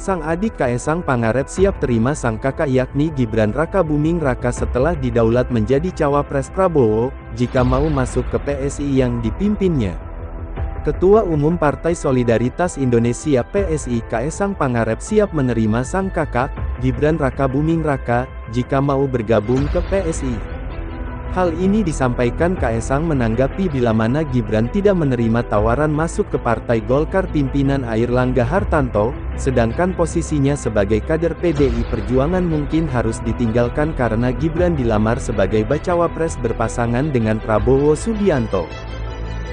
Sang adik Kaesang Pangarep siap terima sang kakak yakni Gibran Rakabuming Raka setelah didaulat menjadi cawapres Prabowo, jika mau masuk ke PSI yang dipimpinnya. Ketua Umum Partai Solidaritas Indonesia PSI Kaesang Pangarep siap menerima sang kakak, Gibran Rakabuming Raka, jika mau bergabung ke PSI. Hal ini disampaikan Kaesang menanggapi bila mana Gibran tidak menerima tawaran masuk ke Partai Golkar pimpinan Airlangga Hartarto, sedangkan posisinya sebagai kader PDI Perjuangan mungkin harus ditinggalkan karena Gibran dilamar sebagai bacawapres berpasangan dengan Prabowo Subianto.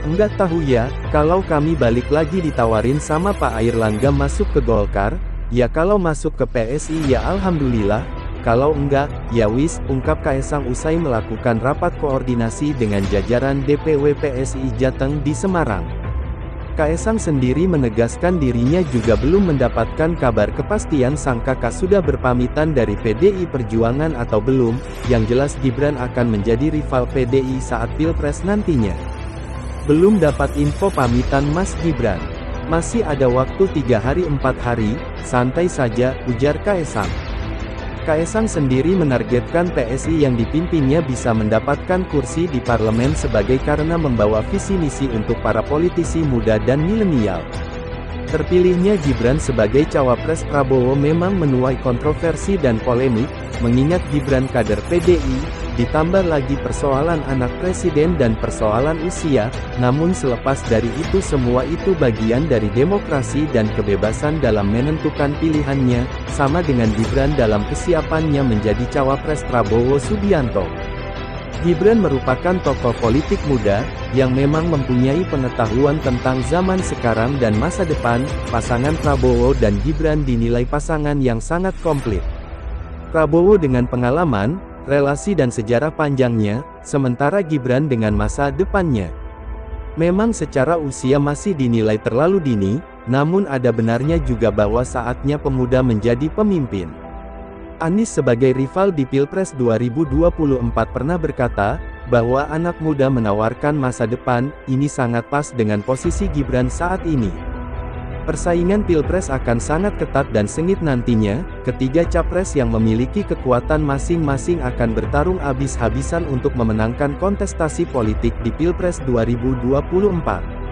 Enggak tahu ya, kalau kami balik lagi ditawarin sama Pak Airlangga masuk ke Golkar, ya kalau masuk ke PSI ya alhamdulillah. Kalau enggak, ya wis, ungkap Kaesang usai melakukan rapat koordinasi dengan jajaran DPW PSI Jateng di Semarang. Kaesang sendiri menegaskan dirinya juga belum mendapatkan kabar kepastian sang kakak sudah berpamitan dari PDI Perjuangan atau belum, yang jelas Gibran akan menjadi rival PDI saat Pilpres nantinya. Belum dapat info pamitan Mas Gibran. Masih ada waktu 3 hari 4 hari, santai saja, ujar Kaesang. Kaesang sendiri menargetkan PSI yang dipimpinnya bisa mendapatkan kursi di parlemen sebagai karena membawa visi misi untuk para politisi muda dan milenial. Terpilihnya Gibran sebagai cawapres Prabowo memang menuai kontroversi dan polemik, mengingat Gibran kader PDI, ditambah lagi persoalan anak presiden dan persoalan usia, namun selepas dari itu semua itu bagian dari demokrasi dan kebebasan dalam menentukan pilihannya, sama dengan Gibran dalam kesiapannya menjadi cawapres Prabowo Subianto. Gibran merupakan tokoh politik muda, yang memang mempunyai pengetahuan tentang zaman sekarang dan masa depan. Pasangan Prabowo dan Gibran dinilai pasangan yang sangat komplit. Prabowo dengan pengalaman, relasi dan sejarah panjangnya, sementara Gibran dengan masa depannya. Memang secara usia masih dinilai terlalu dini, namun ada benarnya juga bahwa saatnya pemuda menjadi pemimpin. Anies sebagai rival di Pilpres 2024 pernah berkata, bahwa anak muda menawarkan masa depan, ini sangat pas dengan posisi Gibran saat ini. Persaingan Pilpres akan sangat ketat dan sengit nantinya, ketiga capres yang memiliki kekuatan masing-masing akan bertarung habis-habisan untuk memenangkan kontestasi politik di Pilpres 2024.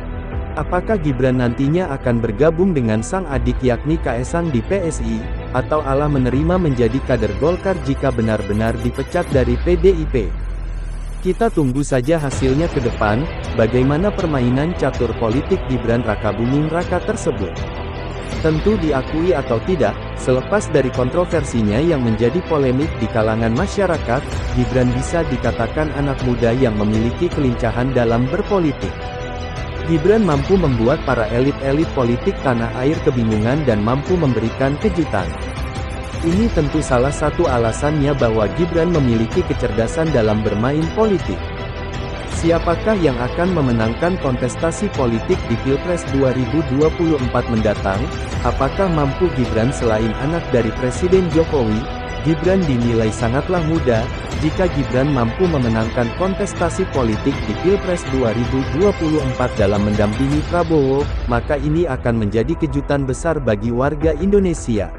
Apakah Gibran nantinya akan bergabung dengan sang adik yakni Kaesang di PSI, atau Allah menerima menjadi kader Golkar jika benar-benar dipecat dari PDIP? Kita tunggu saja hasilnya ke depan, bagaimana permainan catur politik Gibran Rakabuming Raka tersebut. Tentu diakui atau tidak, selepas dari kontroversinya yang menjadi polemik di kalangan masyarakat, Gibran bisa dikatakan anak muda yang memiliki kelincahan dalam berpolitik. Gibran mampu membuat para elit-elit politik tanah air kebingungan dan mampu memberikan kejutan. Ini tentu salah satu alasannya bahwa Gibran memiliki kecerdasan dalam bermain politik. Siapakah yang akan memenangkan kontestasi politik di Pilpres 2024 mendatang? Apakah mampu Gibran selain anak dari Presiden Jokowi? Gibran dinilai sangatlah muda. Jika Gibran mampu memenangkan kontestasi politik di Pilpres 2024 dalam mendampingi Prabowo, maka ini akan menjadi kejutan besar bagi warga Indonesia.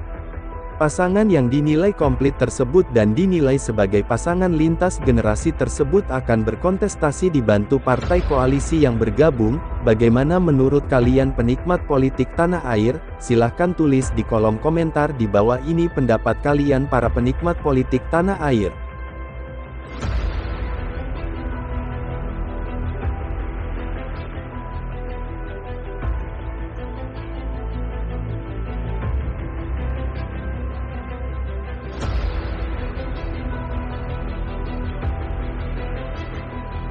Pasangan yang dinilai komplit tersebut dan dinilai sebagai pasangan lintas generasi tersebut akan berkontestasi dibantu partai koalisi yang bergabung. Bagaimana menurut kalian penikmat politik tanah air? Silahkan tulis di kolom komentar di bawah ini pendapat kalian para penikmat politik tanah air.